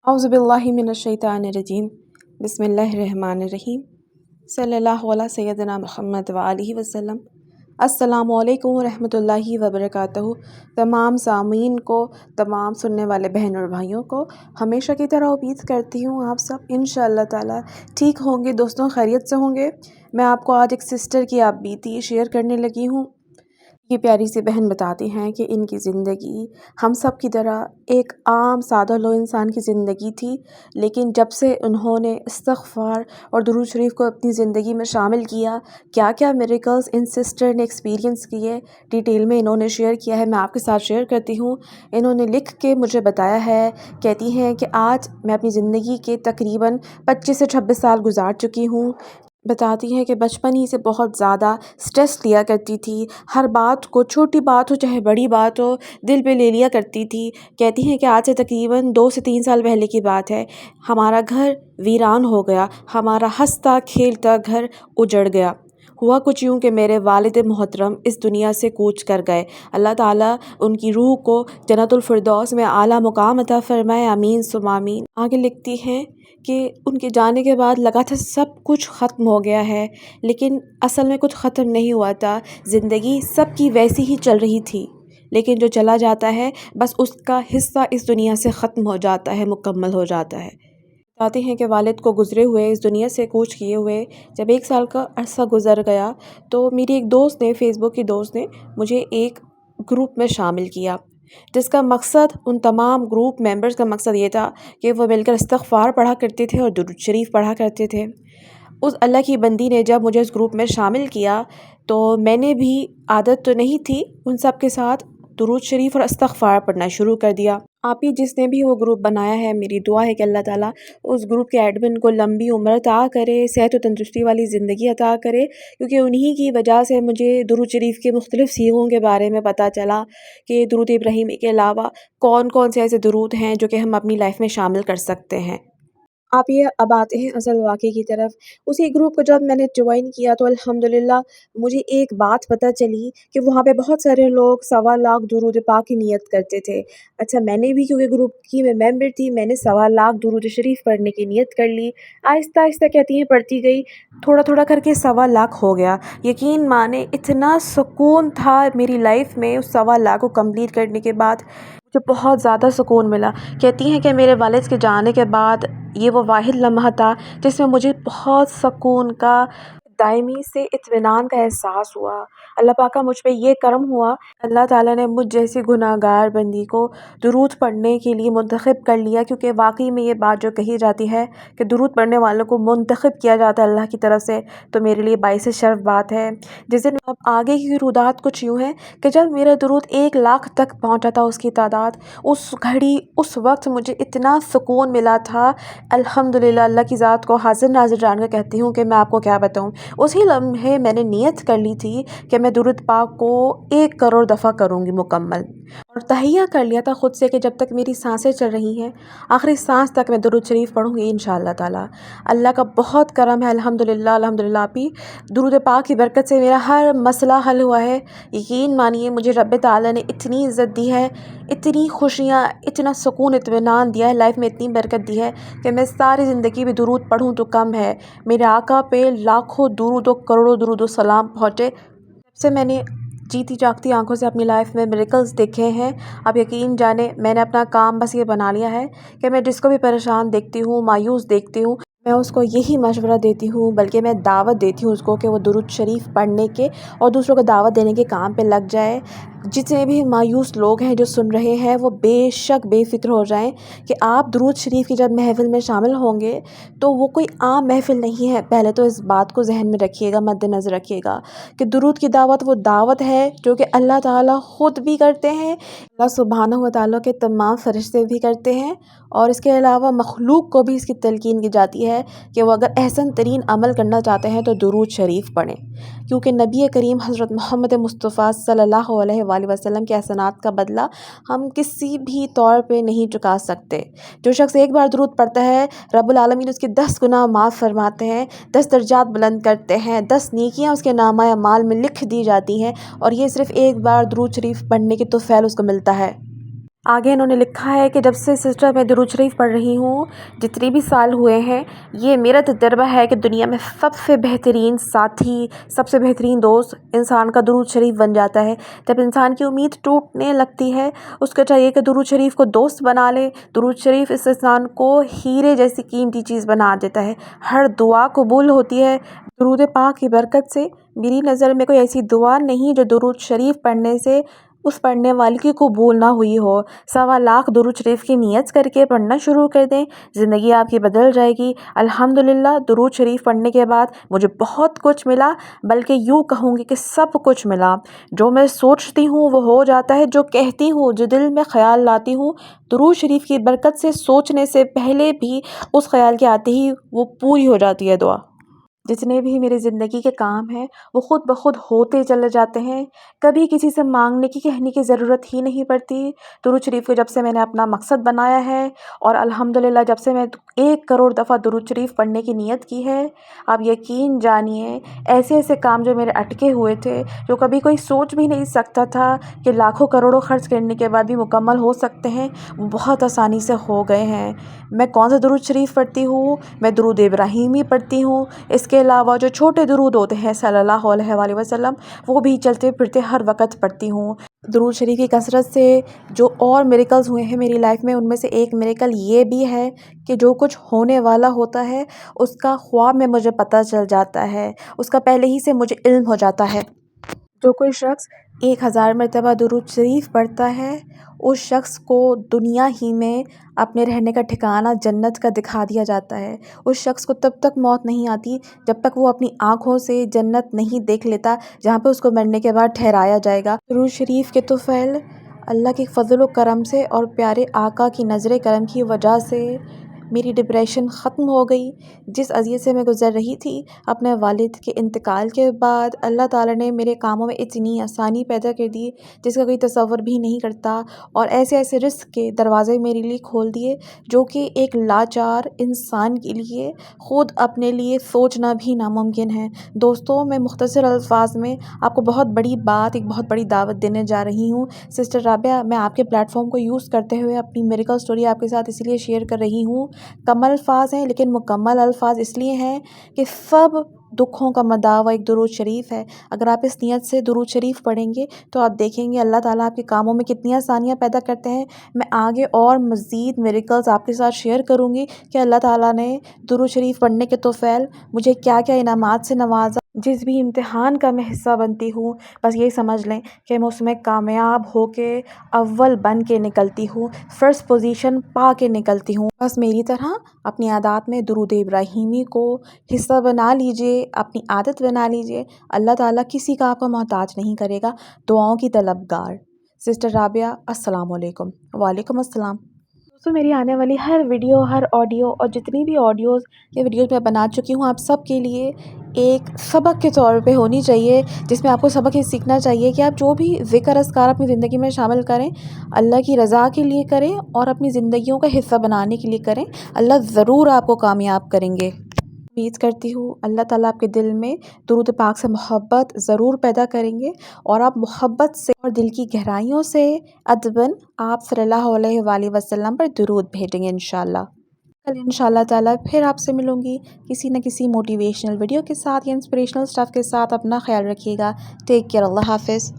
औज़ुबिल्लाहि मिनश्शैतानिर्रजीम बिस्मिल्लाहिर्रहमानिर्रहीम सल्लल्लाहु अला सय्यदिना मुहम्मद व आलिहि वसल्लम। अस्सलामु अलैकुम रहमतुल्लाहि व बरकातहू। तमाम सामीन को, तमाम सुनने वाले बहन और भाइयों को हमेशा की तरह उम्मीद करती हूँ आप सब इंशाअल्लाह ताला ठीक होंगे, दोस्तों खैरियत से होंगे। मैं आपको आज एक सिस्टर की आप बीती शेयर करने लगी हूँ। ये प्यारी सी बहन बताती हैं कि इनकी ज़िंदगी हम सब की तरह एक आम सादा लो इंसान की ज़िंदगी थी, लेकिन जब से उन्होंने इस्तिग़फ़ार और दुरूद शरीफ को अपनी ज़िंदगी में शामिल किया, क्या क्या मिरेकल्स इन सिस्टर ने एक्सपीरियंस किए, डिटेल में इन्होंने शेयर किया है। मैं आपके साथ शेयर करती हूँ। इन्होंने लिख के मुझे बताया है, कहती हैं कि आज मैं अपनी ज़िंदगी के तकरीबन 25 से 26 साल गुजार चुकी हूँ। बताती हैं कि बचपन ही से बहुत ज़्यादा स्ट्रेस लिया करती थी, हर बात को, छोटी बात हो चाहे बड़ी बात हो, दिल पे ले लिया करती थी। कहती हैं कि आज से तकरीबन 2 से 3 साल पहले की बात है, हमारा घर वीरान हो गया, हमारा हंसता खेलता घर उजड़ गया। हुआ कुछ यूँ कि मेरे वालिद मोहतरम इस दुनिया से कूच कर गए। अल्लाह ताला उनकी रूह को जन्नतुल फिरदौस में आला मुकाम अता फरमाए, आमीन सुम आमीन। आगे लिखती हैं कि उनके जाने के बाद लगा था सब कुछ ख़त्म हो गया है, लेकिन असल में कुछ ख़त्म नहीं हुआ था। ज़िंदगी सबकी वैसी ही चल रही थी, लेकिन जो चला जाता है बस उसका हिस्सा इस दुनिया से ख़त्म हो जाता है, मुकम्मल हो जाता है। बताते हैं कि वालिद को गुज़रे हुए, इस दुनिया से कूच किए हुए जब 1 साल का अरसा गुज़र गया, तो मेरी एक दोस्त ने, फ़ेसबुक की दोस्त ने मुझे एक ग्रुप में शामिल किया, जिसका मकसद, उन तमाम ग्रुप मेंबर्स का मकसद ये था कि वो मिलकर इस्तिग़फ़ार पढ़ा करते थे और दुरूद शरीफ पढ़ा करते थे। उस अल्लाह की बंदी ने जब मुझे इस ग्रुप में शामिल किया, तो मैंने भी, आदत तो नहीं थी, उन सब के साथ दुरूद शरीफ और इस्तिग़फ़ार पढ़ना शुरू कर दिया। आप ही जिसने भी वो ग्रुप बनाया है, मेरी दुआ है कि अल्लाह ताला उस ग्रुप के एडमिन को लंबी उम्र अता करे, सेहत व तंदुरुस्ती वाली ज़िंदगी अता करे, क्योंकि उन्हीं की वजह से मुझे दुरूद शरीफ के मुख्तलिफ़ सीगों के बारे में पता चला कि दुरूद इब्राहीमी के अलावा कौन-कौन से ऐसे दुरूद हैं जो कि हम अपनी लाइफ में शामिल कर सकते हैं। आप ये अब आते हैं असल वाक़े की तरफ। उसी ग्रुप को जब मैंने जॉइन किया तो अल्हम्दुलिल्लाह मुझे एक बात पता चली कि वहाँ पे बहुत सारे लोग सवा लाख दुरूद पाक की नियत करते थे। अच्छा, मैंने भी क्योंकि ग्रुप की मैं मेंबर थी, मैंने सवा लाख दुरूद शरीफ पढ़ने की नियत कर ली। आहिस्ता-आहिस्ता कहती हैं पढ़ती गई, थोड़ा-थोड़ा करके सवा लाख हो गया। यकीन माने इतना सुकून था मेरी लाइफ़ में उस सवा लाख को कंप्लीट करने के बाद, मुझे बहुत ज़्यादा सुकून मिला। कहती हैं कि मेरे वालिद के जाने के बाद ये वो वाहिद लम्हा था जिसमें मुझे बहुत सुकून का, दायमी से इत्मीनान का एहसास हुआ। अल्लाह पाक का मुझ पे ये करम हुआ, अल्लाह ताला ने मुझ जैसी गुनाहगार बंदी को दुरूद पढ़ने के लिए मुंतखब कर लिया, क्योंकि वाकई में ये बात जो कही जाती है कि दुरूद पढ़ने वालों को मुंतखब किया जाता है अल्लाह की तरफ से, तो मेरे लिए बाइस शर्फ बात है। जिस दिन अब आगे की रुदात कुछ यूँ है कि जब मेरा दुरूद 1 लाख तक पहुँचा था उसकी तादाद, उस घड़ी, उस वक्त मुझे इतना सुकून मिला था। अल्हम्दुलिल्लाह, अल्लाह की ज़ात को हाज़िर नाज़िर जानकर कहती हूँ कि मैं आपको क्या बताऊँ। उसी लम्हे मैंने नियत कर ली थी कि मैं दुरूद पाक को 1 करोड़ दफ़ा करूँगी मुकम्मल, और तहैया कर लिया था ख़ुद से कि जब तक मेरी सांसें चल रही हैं, आखिरी सांस तक मैं दुरूद शरीफ पढ़ूँगी इंशाअल्लाह ताला। अल्लाह का बहुत करम है, अल्हम्दुलिल्लाह अल्हम्दुलिल्लाह। आप ही दुरूद पाक की बरकत से मेरा हर मसला हल हुआ है। यकीन मानिए मुझे रब ताला ने इतनी इज़्ज़त दी है, इतनी खुशियाँ, इतना सुकून, इत्मीनान दिया है, लाइफ में इतनी बरकत दी है कि मैं सारी ज़िंदगी में दुरूद पढ़ूँ तो कम है। मेरे आका पे लाखों दुरूद और करोड़ों दुरूद और सलाम पहुँचे। जब से मैंने जीती जागती आंखों से अपनी लाइफ में मिरेकल्स देखे हैं, आप यकीन जाने मैंने अपना काम बस ये बना लिया है कि मैं जिसको भी परेशान देखती हूँ, मायूस देखती हूँ, मैं उसको यही मशवरा देती हूँ, बल्कि मैं दावत देती हूँ उसको कि वो दुरूद शरीफ पढ़ने के और दूसरों को दावत देने के काम पे लग जाए। जितने भी मायूस लोग हैं जो सुन रहे हैं, वो बेशक बेफ़िक्र हो जाएं कि आप दुरूद शरीफ की जब महफ़िल में शामिल होंगे तो वो कोई आम महफ़िल नहीं है। पहले तो इस बात को ज़हन में रखिएगा, मद्देनज़र रखिएगा कि दुरूद की दावत वो दावत है जो कि अल्लाह ताला ख़ुद भी करते हैं, अल्लाह सुब्हानहू व तआला के तमाम फ़रिश्ते भी करते हैं, और इसके अलावा मखलूक को भी इसकी तलकीन की जाती है कि वो अगर एहसन तरीन अमल करना चाहते हैं तो दुरूद शरीफ पढ़ें, क्योंकि नबी करीम हज़रत मोहम्मद मुस्तफ़ा सल्लल्लाहु अलैहि वसल्लम के एहसनात का बदला हम किसी भी तौर पे नहीं चुका सकते। जो शख्स एक बार दुरूद पढ़ता है, रब्बुल आलमीन उसके 10 गुनाह माफ़ फरमाते हैं, 10 दर्जात बुलंद करते हैं, 10 नेकियां उसके नामा अमाल में लिख दी जाती हैं, और ये सिर्फ़ एक बार दुरूद शरीफ पढ़ने के तौफ़ील उसको मिलता है। آگے انہوں نے لکھا ہے کہ جب سے سسٹر میں درود شریف پڑھ رہی ہوں، جتنے بھی سال ہوئے ہیں، یہ میرا تجربہ ہے کہ دنیا میں سب سے بہترین ساتھی، سب سے بہترین دوست انسان کا درود شریف بن جاتا ہے۔ جب انسان کی امید ٹوٹنے لگتی ہے، اس کو چاہیے کہ درود شریف کو دوست بنا لے۔ درود شریف اس انسان کو ہیرے جیسی قیمتی چیز بنا دیتا ہے، ہر دعا قبول ہوتی ہے درود پاک کی برکت سے۔ میری نظر میں کوئی ایسی دعا نہیں جو درود شریف پڑھنے سے اس پڑھنے والی کی قبول نہ ہوئی ہو۔ 1.25 درود شریف کی نیت کر کے پڑھنا شروع کر دیں، زندگی آپ کی بدل جائے گی۔ الحمدللہ درود شریف پڑھنے کے بعد مجھے بہت کچھ ملا، بلکہ یوں کہوں گی کہ سب کچھ ملا۔ جو میں سوچتی ہوں وہ ہو جاتا ہے، جو کہتی ہوں، جو دل میں خیال لاتی ہوں، درود شریف کی برکت سے سوچنے سے پہلے بھی اس خیال کے آتے ہی وہ پوری ہو جاتی ہے دعا۔ جتنے بھی میری زندگی کے کام ہیں وہ خود بخود ہوتے چلے جاتے ہیں، کبھی کسی سے مانگنے کی کہنے کی ضرورت ہی نہیں پڑتی۔ درود شریف کو جب سے میں نے اپنا مقصد بنایا ہے اور الحمدللہ جب سے میں 1 کروڑ دفعہ درود شریف پڑھنے کی نیت کی ہے، آپ یقین جانیے ایسے ایسے کام جو میرے اٹکے ہوئے تھے، جو کبھی کوئی سوچ بھی نہیں سکتا تھا کہ لاکھوں کروڑوں خرچ کرنے کے بعد بھی مکمل ہو سکتے ہیں، وہ بہت آسانی سے ہو گئے ہیں۔ میں کون سا درود شریف پڑھتی ہوں؟ میں درود ابراہیمی پڑھتی ہوں۔ اس کے علاوہ جو چھوٹے درود ہوتے ہیں صلی اللہ علیہ وآلہ وسلم، وہ بھی چلتے پھرتے ہر وقت پڑھتی ہوں۔ درود شریف کی کثرت سے جو اور میریکلز ہوئے ہیں میری لائف میں، ان میں سے ایک میریکل یہ بھی ہے کہ جو کچھ ہونے والا ہوتا ہے اس کا خواب میں مجھے پتہ چل جاتا ہے، اس کا پہلے ہی سے مجھے علم ہو جاتا ہے۔ جو کوئی شخص 1000 مرتبہ درود شریف پڑھتا ہے، اس شخص کو دنیا ہی میں اپنے رہنے کا ٹھکانہ جنت کا دکھا دیا جاتا ہے۔ اس شخص کو تب تک موت نہیں آتی جب تک وہ اپنی آنکھوں سے جنت نہیں دیکھ لیتا، جہاں پہ اس کو مرنے کے بعد ٹھہرایا جائے گا۔ درود شریف کے طفیل اللہ کے فضل و کرم سے اور پیارے آقا کی نظر کرم کی وجہ سے میری ڈپریشن ختم ہو گئی۔ جس اذیت سے میں گزر رہی تھی اپنے والد کے انتقال کے بعد، اللہ تعالیٰ نے میرے کاموں میں اتنی آسانی پیدا کر دی جس کا کوئی تصور بھی نہیں کرتا، اور ایسے ایسے رزق کے دروازے میرے لیے کھول دیے جو کہ ایک لاچار انسان کے لیے خود اپنے لیے سوچنا بھی ناممکن ہے۔ دوستوں، میں مختصر الفاظ میں آپ کو بہت بڑی بات، ایک بہت بڑی دعوت دینے جا رہی ہوں۔ سسٹر رابعہ، میں آپ کے پلیٹ فارم کو یوز کرتے ہوئے اپنی میریکل سٹوری آپ کے ساتھ اس لیے شیئر کر رہی ہوں۔ کم الفاظ ہیں لیکن مکمل الفاظ اس لیے ہیں کہ سب دکھوں کا مداوا ایک درود شریف ہے۔ اگر آپ اس نیت سے درود شریف پڑھیں گے تو آپ دیکھیں گے اللہ تعالیٰ آپ کے کاموں میں کتنی آسانیاں پیدا کرتے ہیں۔ میں آگے اور مزید میریکلز آپ کے ساتھ شیئر کروں گی کہ اللہ تعالیٰ نے درود شریف پڑھنے کے طفیل مجھے کیا کیا انعامات سے نوازا۔ جس بھی امتحان کا میں حصہ بنتی ہوں، بس یہ سمجھ لیں کہ میں اس میں کامیاب ہو کے اول بن کے نکلتی ہوں، فرسٹ پوزیشن پا کے نکلتی ہوں۔ بس میری طرح اپنی عادات میں درود ابراہیمی کو حصہ بنا لیجئے، اپنی عادت بنا لیجئے۔ اللہ تعالیٰ کسی کا آپ کو محتاج نہیں کرے گا۔ دعاؤں کی طلبگار سسٹر رابعہ۔ السلام علیکم۔ وعلیکم السلام۔ دوستوں، میری آنے والی ہر ویڈیو، ہر آڈیو اور جتنی بھی آڈیوز یا ویڈیوز میں بنا چکی ہوں، آپ سب کے لیے ایک سبق کے طور پہ ہونی چاہیے، جس میں آپ کو سبق یہ سیکھنا چاہیے کہ آپ جو بھی ذکر اذکار اپنی زندگی میں شامل کریں، اللہ کی رضا کے لیے کریں اور اپنی زندگیوں کا حصہ بنانے کے لیے کریں۔ اللہ ضرور آپ کو کامیاب کریں گے۔ امید کرتی ہوں اللہ تعالیٰ آپ کے دل میں درود پاک سے محبت ضرور پیدا کریں گے، اور آپ محبت سے اور دل کی گہرائیوں سے ادباً آپ صلی اللہ علیہ وآلہ وسلم پر درود بھیجیں گے انشاءاللہ۔ کل انشاءاللہ تعالیٰ پھر آپ سے ملوں گی کسی نہ کسی موٹیویشنل ویڈیو کے ساتھ یا انسپریشنل سٹف کے ساتھ۔ اپنا خیال رکھیے گا۔ Take care. اللہ حافظ۔